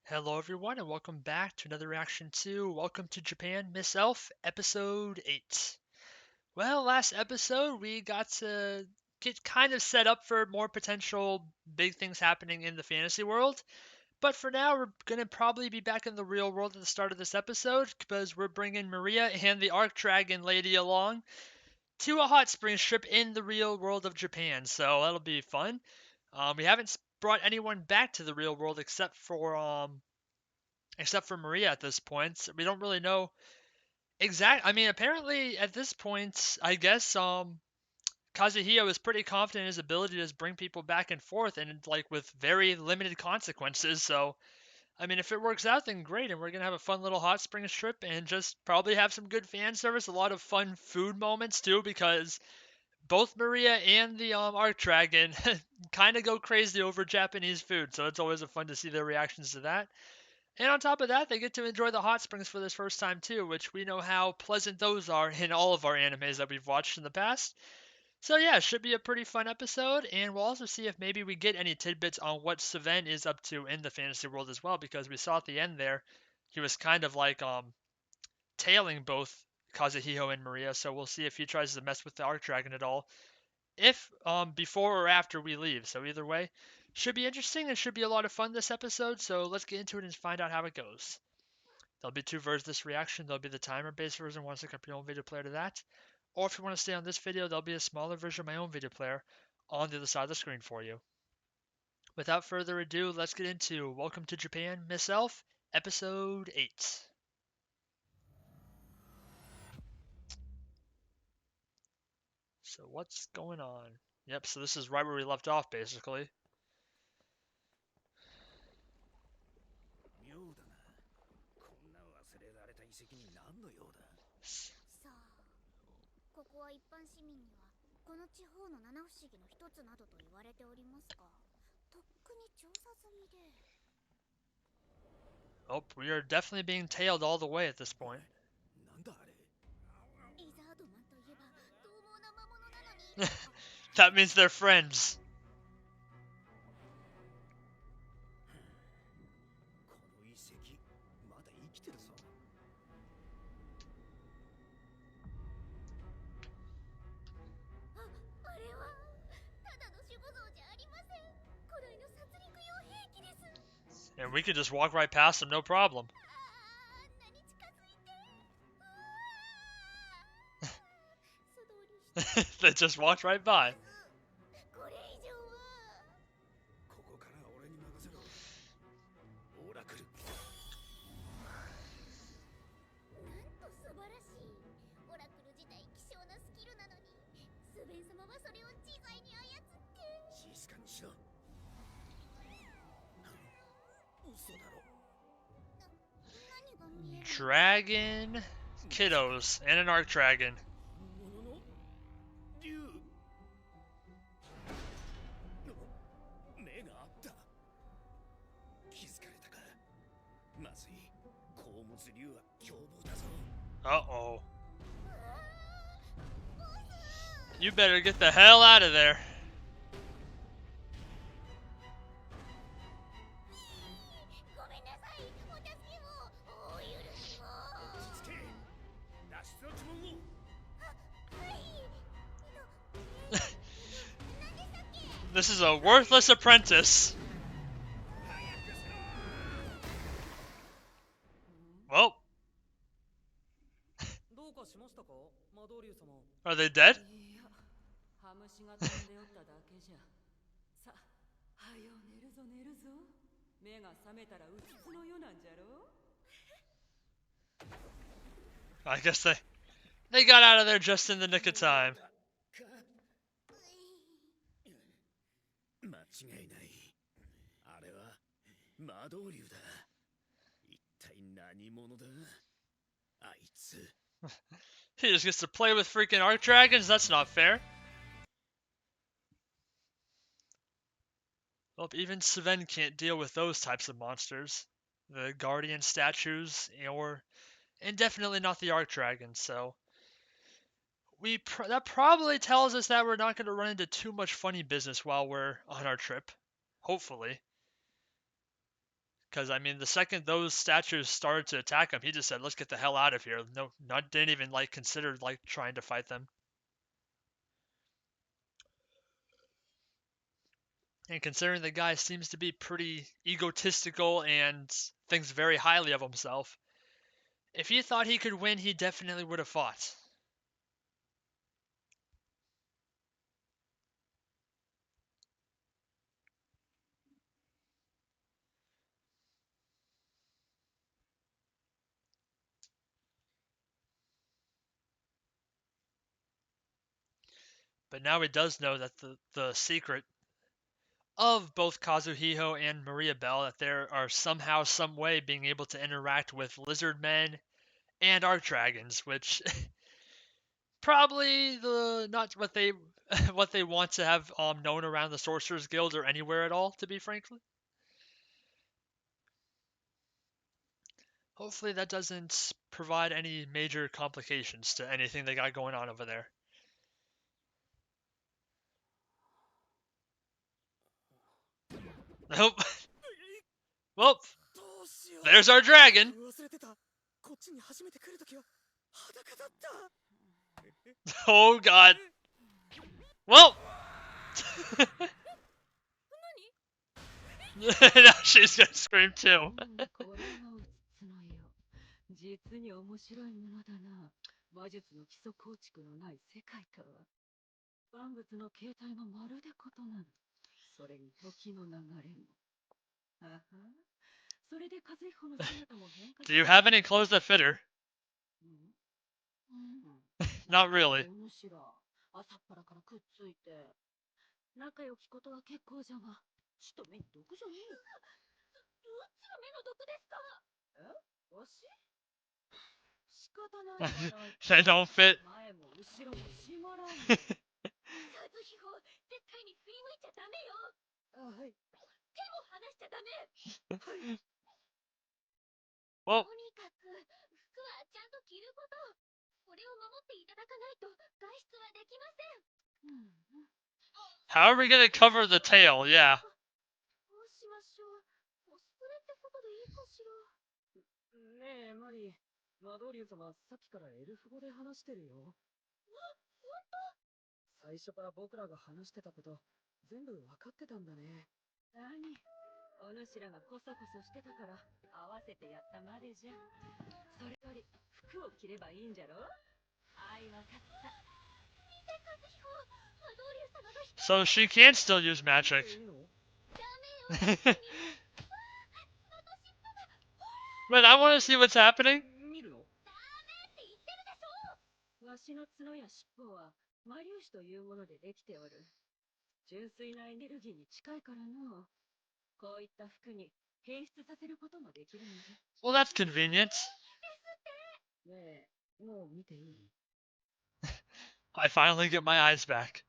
Hello, everyone, and welcome back to another reaction to Welcome to Japan, Miss Elf, Episode 8. Well, last episode we got to get kind of set up for more potential big things happening in the fantasy world. But for now, we're going to probably be back in the real world at the start of this episode because we're bringing Maria and the Arc Dragon lady along to a hot spring trip in the real world of Japan. So that'll be fun. We haven't brought anyone back to the real world except for Maria at this point. We don't really know I mean, apparently at this point, I guess Kazuhio is pretty confident in his ability to just bring people back and forth and like with very limited consequences. So, I mean, if it works out, then great, and we're gonna have a fun little hot springs trip and just probably have some good fan service, a lot of fun food moments too, because both Maria and the Arc Dragon kind of go crazy over Japanese food, so it's always fun to see their reactions to that. And on top of that, they get to enjoy the hot springs for this first time too, which we know how pleasant those are in all of our animes that we've watched in the past. So yeah, it should be a pretty fun episode, and we'll also see if maybe we get any tidbits on what Saven is up to in the fantasy world as well, because we saw at the end there, he was kind of like tailing both Kazuhiko and Maria, so we'll see if he tries to mess with the Arc Dragon at all, if before or after we leave. So either way, should be interesting and should be a lot of fun this episode, so let's get into it and find out how it goes. There'll be two versions of this reaction. There'll be the timer-based version once I connect your own video player to that. Or if you want to stay on this video, there'll be a smaller version of my own video player on the other side of the screen for you. Without further ado, let's get into Welcome to Japan, Miss Elf, Episode 8. So what's going on? Yep, so this is right where we left off, basically. 妙だな。こんな忘れられた遺跡に何の用だ。さあ、ここは一般市民にはこの地方の七不思議の一つなどと言われておりますが、とっくに調査済みで。Oh, we are definitely being tailed all the way at this point. なんだあれ。イザードマンといえば獰猛な魔物なのに。That means they're friends. この遺跡、まだ生きてるぞ。あれはただの守護像じゃありません。古代の殺戮用兵器です。And we could just walk right past them, no problem. あんなに近づいて。素通りして。They just walked right by. これ以上は。ここから俺に任せろ。オーラクル。なんと素晴らしい。オラクル自体希少なスキルなのに、スベン様はそれを自在に操って。静かにしろ。嘘だろ。何が見える。Dragon kiddos and an arc dragon. 本物の竜。目があった。気づかれたか。まずい。鉱物竜は凶暴だぞ。Uh-oh. You better get the hell out of there. ごめんなさい。お助けを。お許しを。落ち着け。脱出の呪文を。はい。何でしたっけ。 This is a worthless apprentice. Well, どうかしましたか、魔導竜様。 are they dead? いや、ハムシが飛んでおっただけじゃ。さ、はよ寝るぞ寝るぞ。目が覚めたらうつつのよなんじゃろ。 I guess they got out of there just in the nick of time. 間違いない。あれは魔導竜だ。一体何者だ。あいつ。 He just gets to play with freaking arc dragons? That's not fair. Well, even Sven can't deal with those types of monsters. The guardian statues, and definitely not the arc dragon, so that probably tells us that we're not going to run into too much funny business while we're on our trip. Hopefully. Because I mean, the second those statues started to attack him, he just said, "Let's get the hell out of here." No, not didn't even like consider like trying to fight them. And considering the guy seems to be pretty egotistical and thinks very highly of himself, if he thought he could win, he definitely would have fought. But now he does know that the secret of both Kazuhiko and Maria Bell, that there are somehow, some way being able to interact with lizard men and arc dragons, which probably not what they what they want to have known around the Sorcerers Guild or anywhere at all, to be frankly. Hopefully that doesn't provide any major complications to anything they got going on over there. Nope. Well, どうしよう there's our dragon. 忘れてたこっちに初めて来るときは裸だった Oh god. Well. Now she's gonna scream too. これがうつつのよ。実に面白いものだな。魔術の基礎構築のない世界とは。万物の形態がまるで異なる。それに時の流れも。あは。それで和彦の姿も変化 Do you have any clothes that fit her? Not really. お主ら朝っぱらからくっついて仲良きことは結構じゃがちと目に毒じゃねえどっちが目の毒ですかわし仕方ない They don't fit. 前も後ろも閉まらん和彦絶対に振り向いちゃダメよはい手も離しちゃダメはい Well, とにかく服はちゃんと着ることこれを守っていただかないと外出はできません how are we gonna cover the tail? Yeah. どうしましょうコスプレってことでいいかしらねえマリー魔導竜様さっきからエルフ語で話してるよ最初から僕らが話してたこと全部分かってたんだね何お主らがコソコソしてたから合わせてやったまでじゃそれより服を着ればいいんじゃろあいわかった見て和彦魔導竜様が So she can still use magic. ダメよ But I want to see what's happening. 見るのわしの角や尻尾は魔粒子というものでできておる純粋なエネルギーに近いからのこういった服に変質させることもできるので Well, that's convenient. ねえもう見ていい I finally get my eyes back.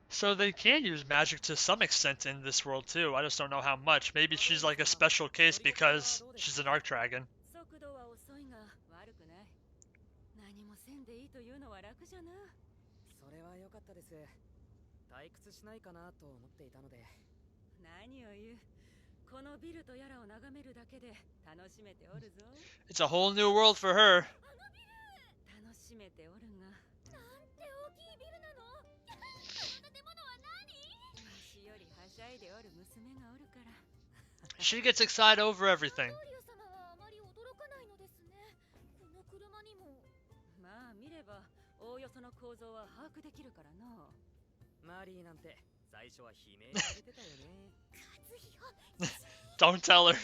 So they can use magic to some extent in this world too. I just don't know how much. Maybe she's like a special case because she's an arc dragon. 速度は遅いが悪くない何もせんでいいというのは楽じゃなそれは良かったです退屈しないかなと思っていたので何を言うこのビルとやらを眺めるだけで楽しめておるぞ It's a whole new world for her. 楽しめておるがなんて大きいビルなのこの建物は何わしよりはしゃいでおる娘がおるから She gets excited over everything. 魔導竜様はあまり驚かないのですねこの車にもまあ見ればおおよその構造は把握できるからのマリーなんて最初は悲鳴されてたよね 和彦 Don't tell her.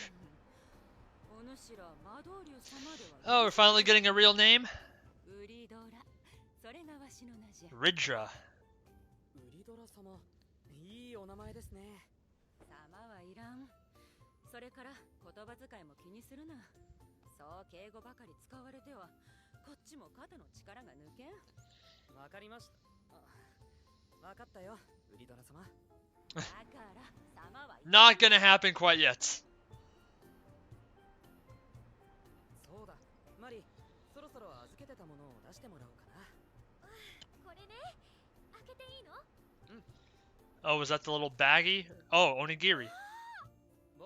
お主ら魔導竜様で Oh, は we're finally getting a real name? ウリドラそれがわしの名じゃ Ridra. ウリドラ様いいお名前ですね様はいらんそれから言葉遣いも気にするなそう敬語ばかり使われてはこっちも肩の力が抜けんわかりましたわかったよウリドラ様だから様は Not gonna happen quite yet. そうだマリーそろそろ預けてたものを出してもらおうかなこれね開けていいの Oh, was that the little baggie? Oh, onigiri. す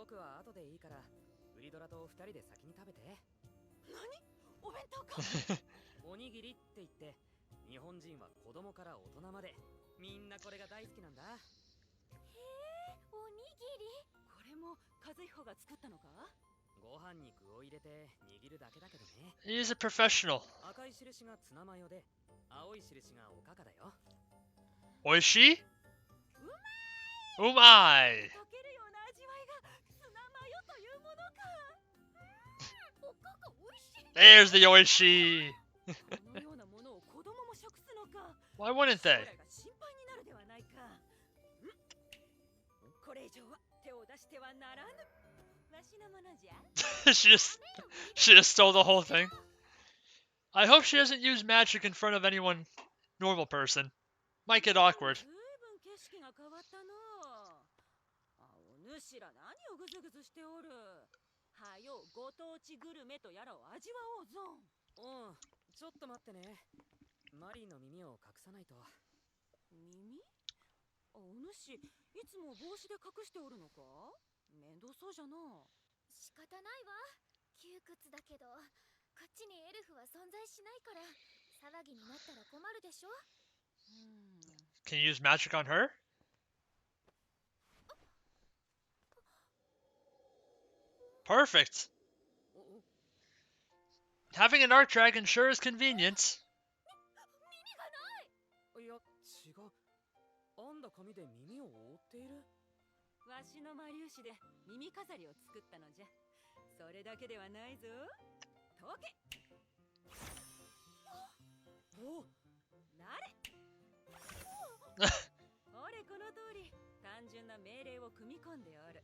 僕は後でいいからウリドラと二人で先に食べて。何？お弁当か。おにぎりって言って、日本人は子供から大人までみんなこれが大好きなんだ。へえ、おにぎり。これも和彦が作ったのか？ご飯に具を入れて握るだけだけどね。He's a professional. 赤い印がツナマヨで、青い印がおかかだよ。Oishi? Umai! 溶けるような味わいがツナマヨというものか。おかかおいしい。 There's the Oishi! このようなものを子供も食すのか。 Why wouldn't 将 they? 来が心配になるではないか。これ以上は手を出してはならぬ。わしのものじゃ。she just stole the whole thing. I hope she doesn't use magic in front of anyone normal person. Might get awkward. ずいぶん景色が変わったの。あ、お主ら何をぐずぐずしておる。はよご当地グルメとやらを味わおうぞ。うん、ちょっと待ってね。マリーの耳を隠さないと。耳？あ、お主いつも帽子で隠しておるのか？面倒そうじゃな。仕方ないわ。窮屈だけど、こっちにエルフは存在しないから、騒ぎになったら困るでしょ。Can you use magic on her? Perfect. Having an arc dragon sure is convenient. 耳がない。いや、違う。編んだ紙で耳を覆っている。わしの魔粒子で耳飾りを作ったのじゃ。それだけではないぞ。解け。お、なれ。ほれ、この通り単純な命令を組み込んでおる。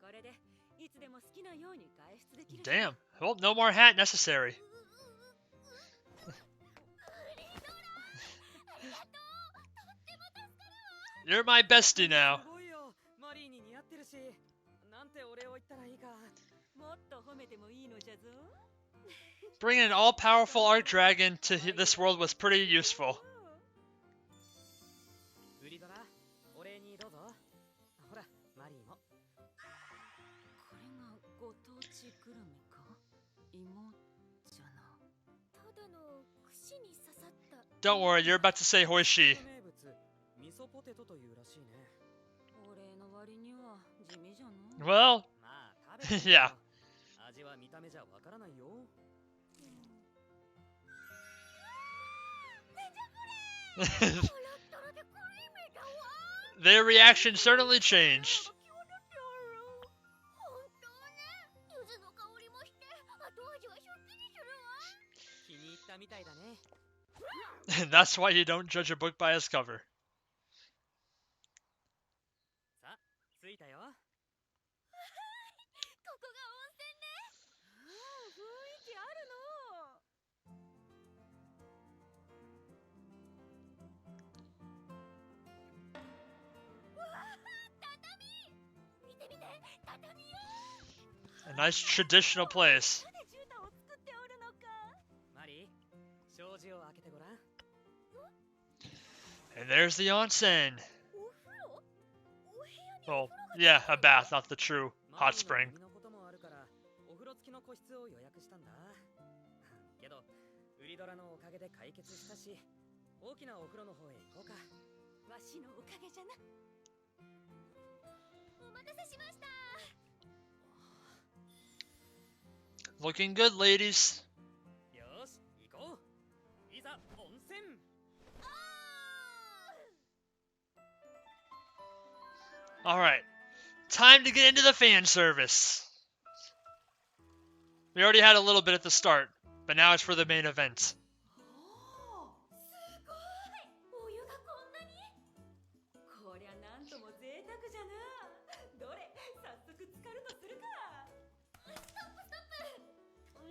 これでいつでも好きなように外出できる。 Damn. Well, no more hat necessary. You're my bestie now. すごいよ。マリーに似合ってるし、なんてお礼を言ったらいいか。もっと褒めてもいいのじゃぞ。 Bringing an all-powerful arc dragon to this world was pretty useful. ウリドラ、お礼にどうぞ。ほら、マリーも。これがご当地グルメか？芋じゃな。ただの串に刺さった。 Don't worry, you're about to say Hoishi. 名物、味噌ポテトというらしいね。お礼の割には地味じゃな。 Well, まあ、食べてみ yeah. よ。味は見た目じゃわからないよ。Their reaction certainly changed. 本当ね。柚子の香りもして後味はすっきりするわ。気に入ったみたいだね。And that's why you don't judge a book by its cover. さあ、着いたよ。ここが温泉ね。雰囲気あるの。見て見て、畳よ。 A nice traditional place. なんで絨毯を作っておるのか。マリー、障子を開けてごらん。 And there's the onsen. お風呂？お部屋に Well, yeah, a bath, not the true マ hot リー spring. の耳のこともあるから、お風呂付きの個室を予約したんだ。けど、ウリドラのおかげで解決したし、大きなお風呂の方へ行こうか。わしのおかげじゃな。お待たせしました。 Looking good, ladies. よーし、行こう。いざ温泉。 Alright. Time to get into the fan service. We already had a little bit at the start, but now it's for the main event. すごい。お湯がこんなに。こりゃなんとも贅沢じゃな。どれ、早速浸かるとするか。ストップストップ。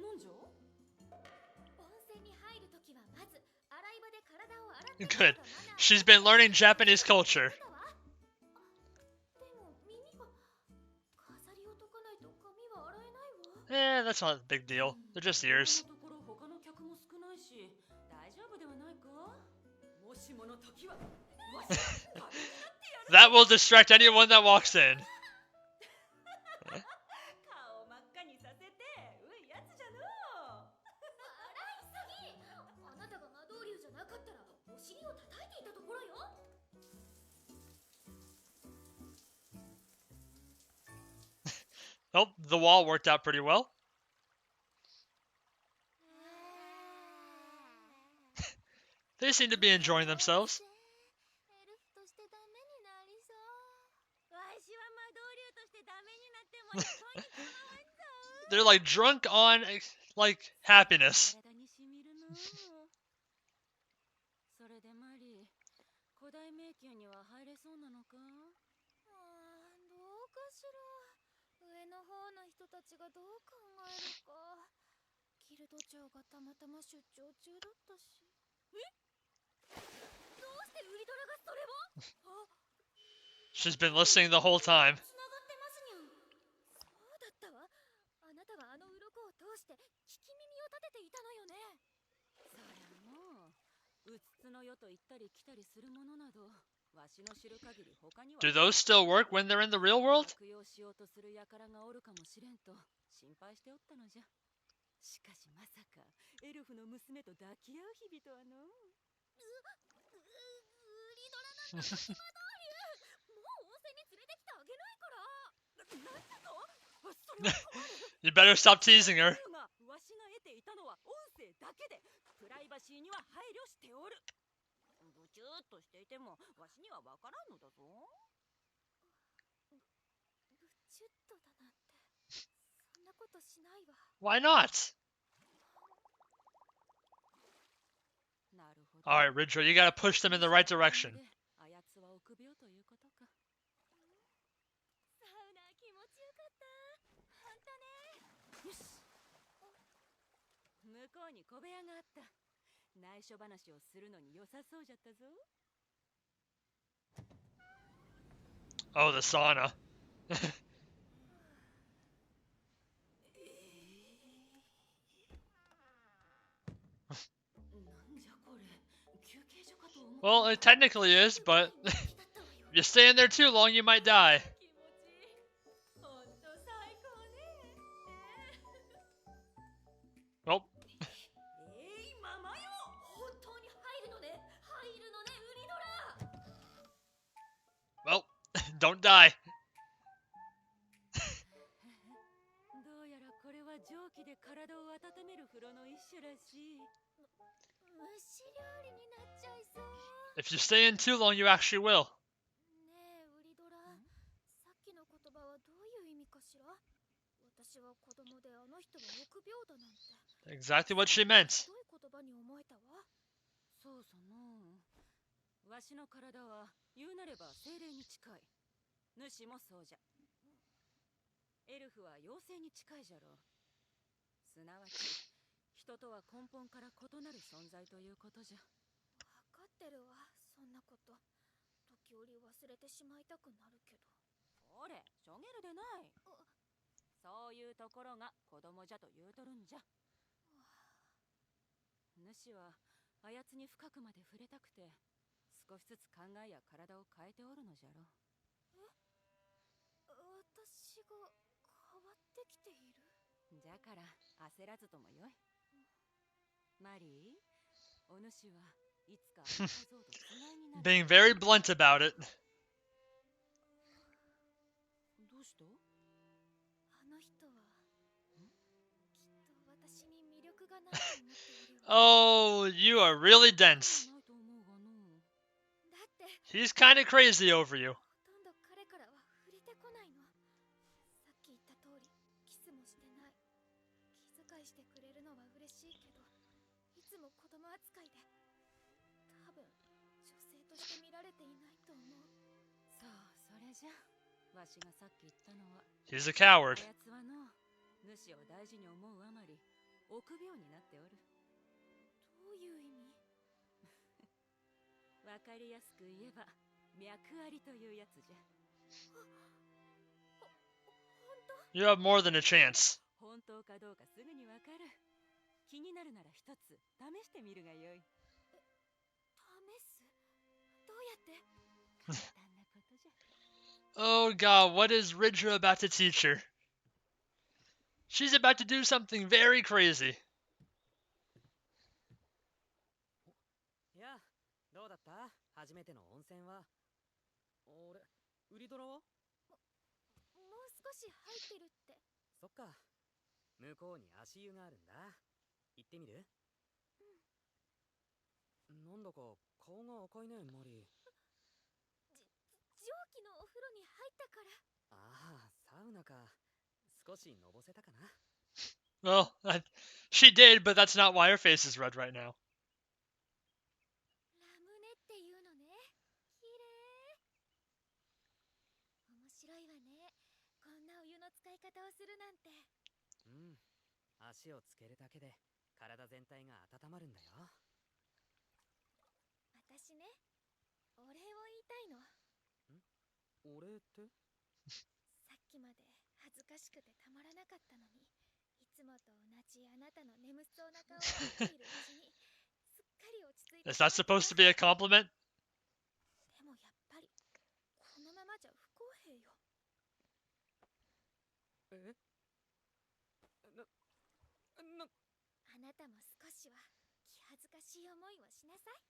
なんじゃ？温泉に入るときはまず洗い場で体を洗って Good. She's been learning Japanese culture. でも耳が飾りを解かないと髪は洗えないわ。 That's not a big deal. They're just ears. 今のところ他の客も少ないし大丈夫ではないか。もしもの時はわしが壁になってやる。 That will distract anyone that walks in. Oh, the wall worked out pretty well. They seem to be enjoying themselves. エルフとしてダメになりそう。わしは魔導竜としてダメになっても一向に構わんぞ。 They're like drunk on like happiness. 体にしみるのう。それでマリー、古代迷宮には入れそうなのか？どうかしら。上の方の人たちがどう考えるか。ギルド長がたまたま出張中だったし。どうしてウリドラがそれを？ She's been listening the whole time. つながってますにゃん。そうだったわ。あなたがあの鱗を通して聞き耳を立てていたのよね。そりゃもう、うつつの世と行ったり来たりするものなど、わしの知る限り他には。 Do those still work when they're in the real world? 悪用しようとする輩がおるかもしれんと心配しておったのじゃ。しかしまさかエルフの娘と抱き合う日々とはの。ウリドラなんか虫魔導竜。もう温泉に連れてきてあげないから。なんだと？それは困る。 You better stop teasing her. わしが得ていたのは音声だけで、プライバシーには配慮しておる。ブチューっとしていてもわしにはわからんのだぞ。ブチュッとだなんてそんなことしないわ。 Why not? なるほど。 Alright, Ridra, you gotta push them in the right direction. あやつは臆病ということか。サウナ気持ちよかった。ほんとね。よし。向こうに小部屋があった。内緒話をするのに良さそうじゃったぞ。 Oh, the sauna. なんじゃこれ、休憩所かと思った。 Well, it technically is, but if you stay in there too long, you might die. 気持ちいい。ほんと最高ね。Well, ママよ。本当に入るのね。入るのね、ウリドラ。 well, don't die. どうやらこれは蒸気で体を温める風呂の一種らしい。虫料理になっちゃいそう。 If you stay in too long, you actually will. ねえウリドラ、さっきの言葉はどういう意味かしら。私は子供であの人は臆病だなんて。 Exactly what she meant. どういう言葉に思えたわ。そうその。わしの体は言うなれば精霊に近い。主もそうじゃ。エルフは妖精に近いじゃろう。すなわち人とは根本から異なる存在ということじゃ。分かってるわ、そんなこと。時折忘れてしまいたくなるけど。これ、しょげるでない。そういうところが子供じゃと言うとるんじゃ。主はあやつに深くまで触れたくて、少しずつ考えや体を変えておるのじゃろ。私が変わってきている。じゃから焦らずともよい。マリー、お主はいつかあの小僧とつがいになる。 Being very blunt about it. どうした？あの人はきっと私に魅力がないと思っているわ。 Oh, you are really dense. ないと思うがの。だって He's kind of crazy over you. ほとんど彼からは触れてこないの。さっき言った通りキスもしてない。気遣いしてくれるのは嬉しいけど、いつも子供扱いで、多分女性として見られていないと思う。そう、それじゃわしがさっき言ったのは。 He's a coward. あやつはの、主を大事に思うあまり臆病になっておる。どういう意味？わかりやすく言えば脈ありというやつじゃ。 You have more than a chance. 本当かどうかすぐにわかる。気になるなら一つ試してみるがよい。試す？どうやって？簡単なことじゃ。 Oh god, what is Ridra about to teach her? She's about to do something very crazy. やあ、どうだった初めての温泉は。俺、ウリドラは？もう少し入ってるって。そっか。向こうに足湯があるんだ。行ってみる？なんだか顔が赤いね、マリー。蒸気のお風呂に入ったから。ああ、サウナか。少しのぼせたかな。Well, she did, but that's not why her face is red right now. ラムネっていうのね。きれい。面白いわね。こんなお湯の使い方をするなんて。うん。足をつけるだけで体全体が温まるんだよ。私ね、お礼を言いたいの。お礼って？さっきまで恥ずかしくてたまらなかったのに、いつもと同じあなたの眠そうな顔を見ているうちにすっかり落ち着いて Is しま that って supposed to さ。be a compliment? でもやっぱりこのままじゃ不公平よ。え？な、あなたも少しは気恥ずかしい思いをしなさい。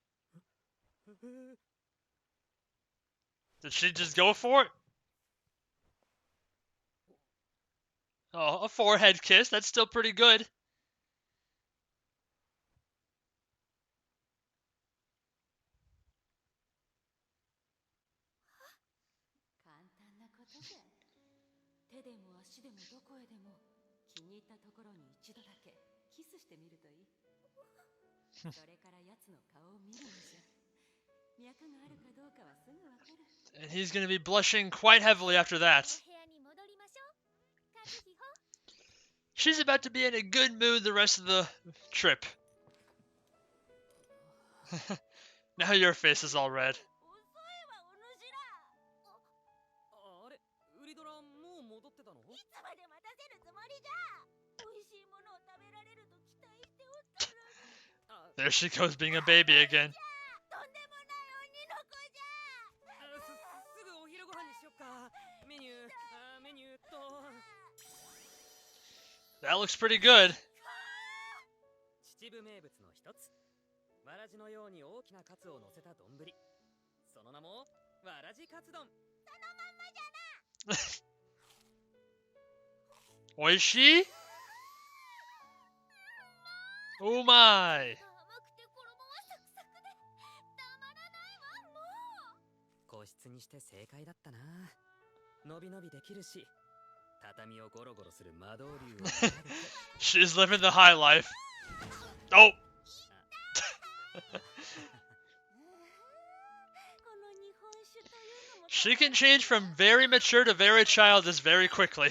Did she just go for it? Oh, a forehead kiss. That's still pretty good. 簡単なことじゃ。手でも足でもどこへでも気に入ったところに一度だけキスしてみるといい。それから奴の顔を見るのじゃ。脈があるかどうかはすぐわかる。 And he's going to be blushing quite heavily after that. お部屋に戻りましょう。和彦。She's about to be in a good mood the rest of the trip. Now your face is all red. 遅いわ、お主ら。あれ、ウリドラもう戻ってたの？いつまで待たせるつもりじゃ。美味しいものを食べられると期待しておったのに。There she goes being a baby again. とんでもない鬼の子じゃ。すぐお昼ご飯にしよっか。メニューと。That looks pretty good. 秩父名物の一つ。わらじのように大きなカツを乗せた丼。その名もわらじカツ丼。Oishi? Oh my. 甘くて衣はサクサクでたまらないわ、もう。個室にして正解だったな。のびのびできるし、畳をゴロゴロする魔導竜を見られて。 She's living the high life. Oh! この日本酒というのも She can change from very mature to very childish very quickly.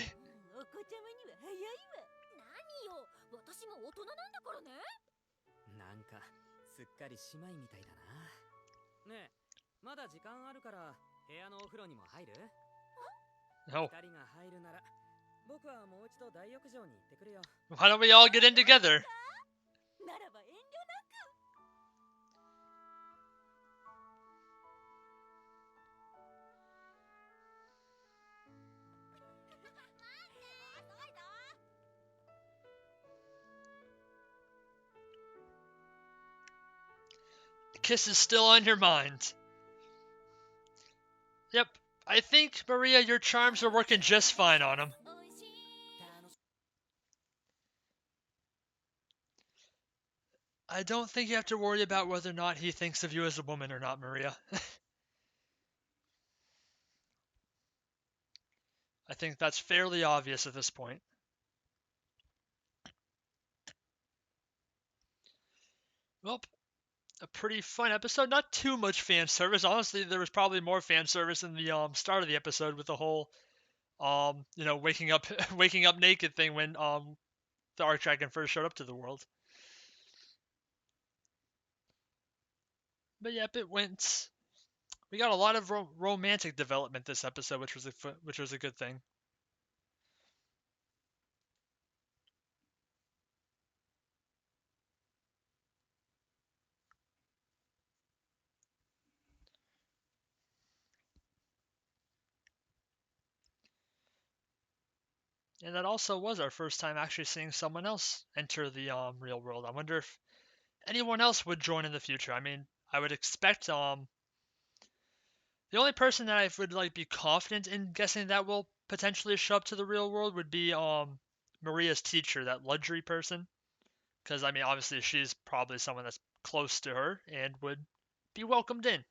お子ちゃまには早いわ。何よ、私も大人なんだからね。なんかすっかり姉妹みたいだな。ねえ、まだ時間あるから部屋のお風呂にも入る？ No. 二人が入るなら僕はもう一度大浴場に行ってくるよ。 Why don't we all get in together? ならば遠慮なく。Kiss is still on your mind. Yep. I think, Maria, your charms are working just fine on him. おいしい。 I don't think you have to worry about whether or not he thinks of you as a woman or not, Maria. I think that's fairly obvious at this point. Well, a pretty fun episode. Not too much fan service. Honestly, there was probably more fan service in the start of the episode with the whole waking up waking up naked thing when the Archdragon first showed up to the world. But yep, it went. We got a lot of romantic development this episode, which was a good thing. And that also was our first time actually seeing someone else enter the real world. I wonder if anyone else would join in the future. I mean, I would expect the only person that I would like be confident in guessing that will potentially show up to the real world would be Maria's teacher, that luxury person, because I mean, obviously she's probably someone that's close to her and would be welcomed in.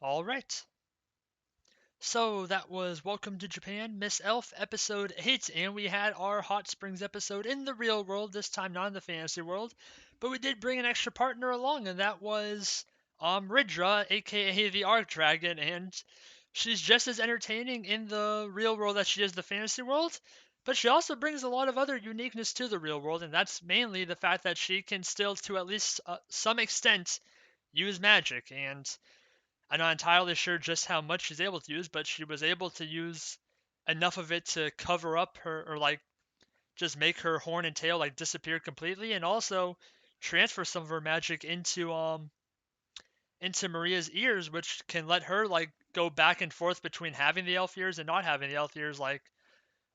All right. So that was Welcome to Japan, Miss Elf, episode 8, and we had our Hot Springs episode in the real world, this time not in the fantasy world. But we did bring an extra partner along, and that was Ridra, aka the Arc Dragon, and she's just as entertaining in the real world as she is the fantasy world. But she also brings a lot of other uniqueness to the real world, and that's mainly the fact that she can still, to at least some extent, use magic. And I'm not entirely sure just how much she's able to use, but she was able to use enough of it to cover up her, or like just make her horn and tail like disappear completely, and also transfer some of her magic into Maria's ears, which can let her like go back and forth between having the elf ears and not having the elf ears like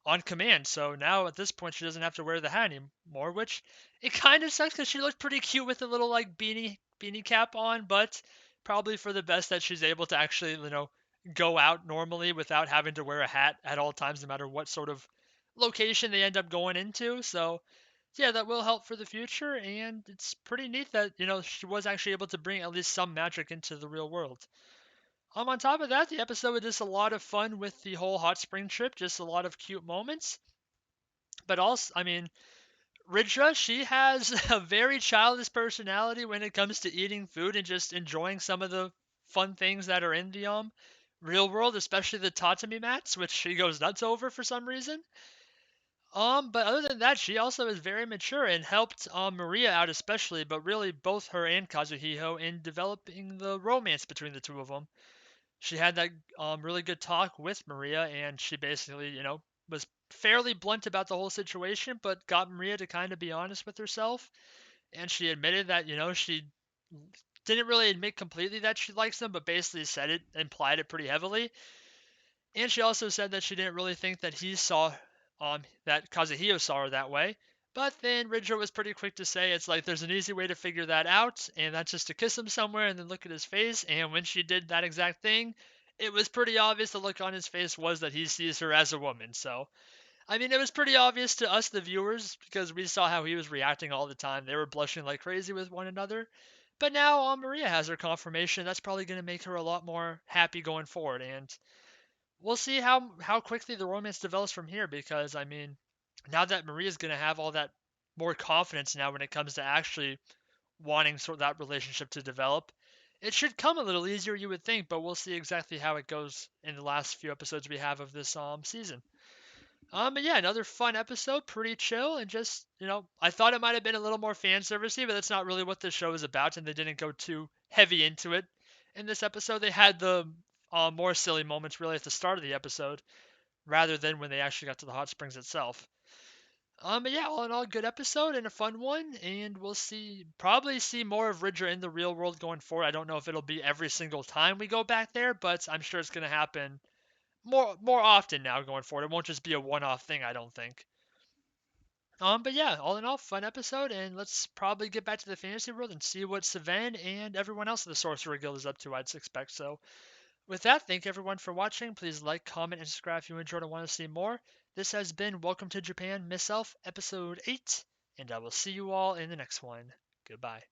on command. So now at this point she doesn't have to wear the hat anymore, which it kind of sucks because she looked pretty cute with the little like beanie cap on, but probably for the best that she's able to actually go out normally without having to wear a hat at all times, no matter what sort of location they end up going into. So yeah, that will help for the future, and it's pretty neat that she was actually able to bring at least some magic into the real world. On top of that, the episode was just a lot of fun with the whole hot spring trip, just a lot of cute moments. But also, I mean, Ridra, she has a very childish personality when it comes to eating food and just enjoying some of the fun things that are in the real world, especially the tatami mats, which she goes nuts over for some reason. But other than that, she also is very mature and helped Maria out especially, but really both her and Kazuhiko in developing the romance between the two of them. She had that really good talk with Maria, and she basically, was fairly blunt about the whole situation, but got Maria to kind of be honest with herself. And she admitted that, she didn't really admit completely that she likes him, but basically said it, implied it pretty heavily. And she also said that she didn't really think that he saw, that Kazuhio saw her that way. But then Ridger was pretty quick to say it's like there's an easy way to figure that out, and that's just to kiss him somewhere and then look at his face. And when she did that exact thing, it was pretty obvious the look on his face was that he sees her as a woman. So, I mean, it was pretty obvious to us, the viewers, because we saw how he was reacting all the time. They were blushing like crazy with one another. But now Maria has her confirmation. That's probably going to make her a lot more happy going forward. And we'll see how quickly the romance develops from here, because I mean, now that Maria's going to have all that more confidence now when it comes to actually wanting sort of that relationship to develop, it should come a little easier, you would think, but we'll see exactly how it goes in the last few episodes we have of this season. But yeah, another fun episode, pretty chill, and just I thought it might have been a little more fan servicey, but that's not really what this show is about, and they didn't go too heavy into it in this episode. They had the more silly moments really at the start of the episode, rather than when they actually got to the hot springs itself. But yeah, all in all, good episode and a fun one, and we'll probably see more of Ridger in the real world going forward. I don't know if it'll be every single time we go back there, but I'm sure it's gonna happen more often now going forward. It won't just be a one-off thing, I don't think. But yeah, all in all, fun episode, and let's probably get back to the fantasy world and see what Savan and everyone else in the Sorcerer Guild is up to, I'd expect. So, with that, thank everyone for watching. Please like, comment, and subscribe if you enjoyed and want to see more. This has been Welcome to Japan, Miss Elf, Episode 8, and I will see you all in the next one. Goodbye.